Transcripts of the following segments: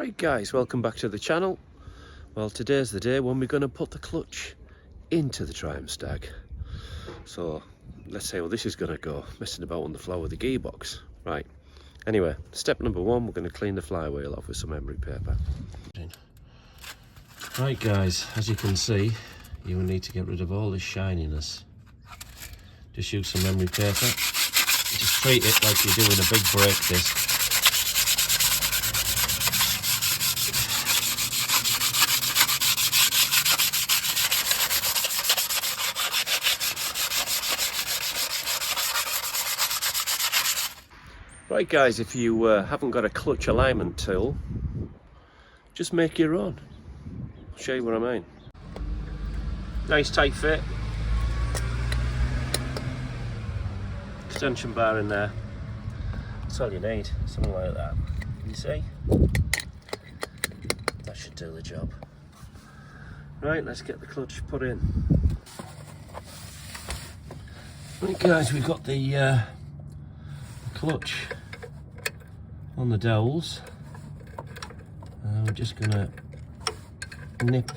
Right guys, welcome back to the channel. Well, today's the day when we're going to put the clutch into the Triumph Stag. So let's see how this is going to go, messing about on the floor with the gearbox. Right, anyway, step number one, we're going to clean the flywheel off with some emery paper. Right guys, as you can see, you will need to get rid of all this shininess. Just use some emery paper. Just treat it like you're doing a big brake disc. Right guys, if you haven't got a clutch alignment tool, just make your own. I'll show you what I mean. Nice tight fit. Extension bar in there. That's all you need, something like that. Can you see? That should do the job. Right, let's get the clutch put in. Right guys, we've got the clutch on the dowels. We're just gonna nip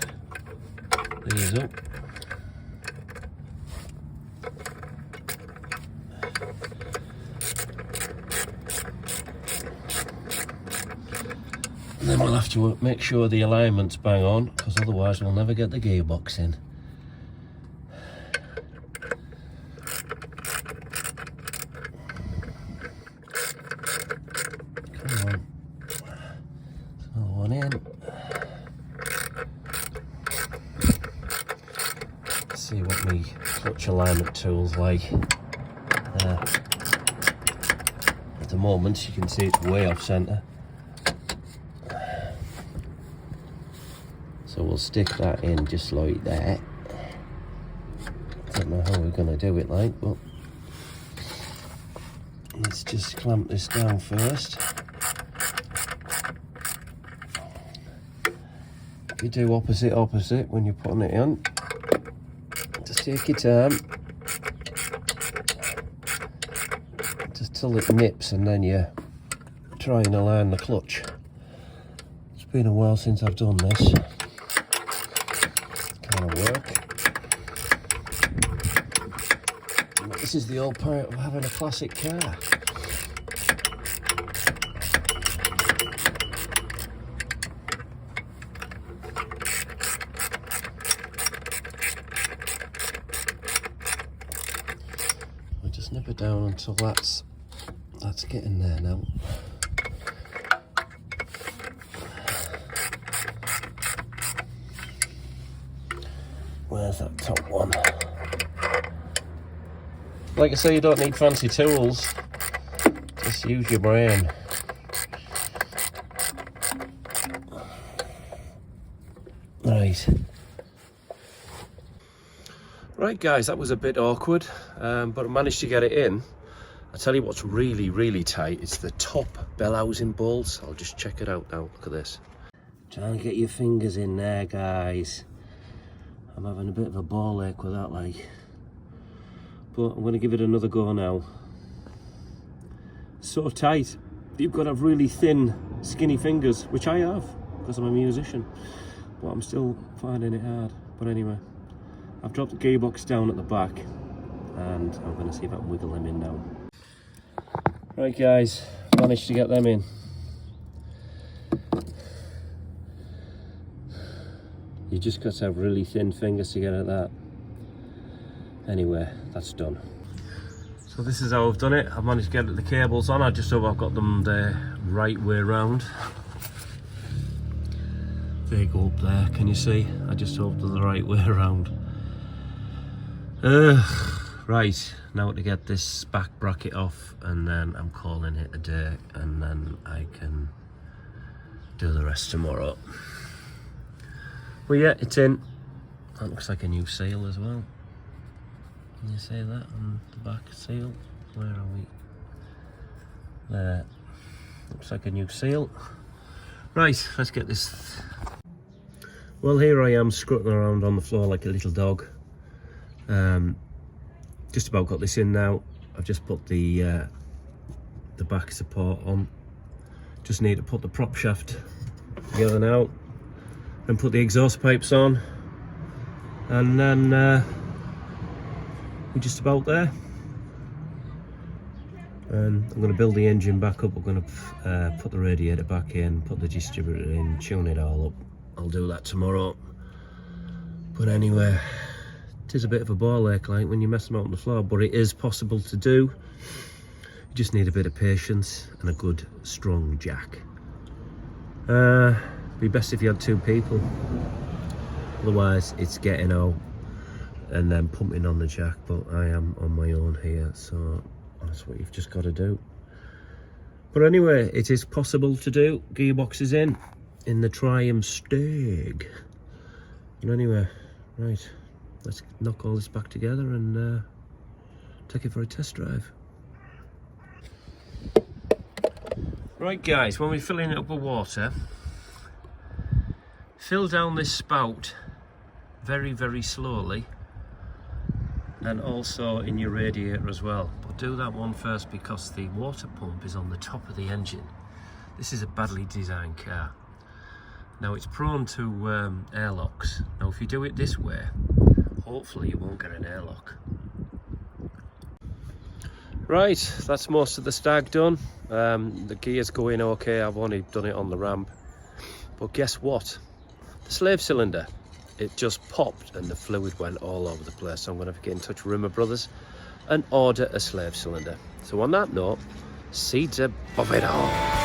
these up. And then we'll have to make sure the alignment's bang on, because otherwise we'll never get the gearbox in. Come on. Another one in. Let's see what my clutch alignment tool's like. At the moment you can see it's way off centre. So we'll stick that in just like that. Don't know how we're going to do it like, but let's just clamp this down first. You do opposite when you're putting it in. Just take your time. Just till it nips, and then you try and align the clutch. It's been a while since I've done this. Work. This is the old part of having a classic car. We just nip it down until that's getting there now. Where's that top one? Like I say, you don't need fancy tools. Just use your brain. Right. Right guys, that was a bit awkward, but I managed to get it in. I tell you what's really, really tight. It's the top bell housing bolts. I'll just check it out now. Look at this. Try and get your fingers in there, guys. I'm having a bit of a ball ache with that, like. But I'm going to give it another go now. It's so tight. You've got to have really thin, skinny fingers, which I have, because I'm a musician. But I'm still finding it hard. But anyway, I've dropped the gearbox down at the back, and I'm going to see if I can wiggle them in now. Right guys, managed to get them in. You just got to have really thin fingers to get at that. Anyway, that's done. So this is how I've done it. I've managed to get the cables on. I just hope I've got them the right way round. They go up there, can you see? I just hope they're the right way around. Right, now to get this back bracket off, and then I'm calling it a day, and then I can do the rest tomorrow. Well, yeah, it's in. That looks like a new seal as well. Can you see that on the back seal? Where are we? There. Looks like a new seal. Right, let's get this. Well, here I am strutting around on the floor like a little dog. Just about got this in now. I've just put the back support on. Just need to put the prop shaft together now and put the exhaust pipes on, and then we're just about there. And I'm going to build the engine back up. I'm going to put the radiator back in, put the distributor in, tune it all up. I'll do that tomorrow. But anyway, it is a bit of a ball ache like when you mess them out on the floor, but it is possible to do. You just need a bit of patience and a good strong jack. Be best if you had two people, otherwise it's getting out and then pumping on the jack, but I am on my own here, so that's what you've just got to do. But anyway, it is possible to do. Gearbox is in the Triumph Stag. And anyway, right, let's knock all this back together and take it for a test drive. Right guys, when we're filling it up with water, fill down this spout very, very slowly, and also in your radiator as well. But do that one first because the water pump is on the top of the engine. This is a badly designed car. Now it's prone to airlocks. Now if you do it this way, hopefully you won't get an airlock. Right, that's most of the Stag done. The gear's going okay. I've only done it on the ramp. But guess what? The slave cylinder, it just popped and the fluid went all over the place. So I'm going to get in touch with Rimmer Brothers and order a slave cylinder. So on that note, seeds above it all.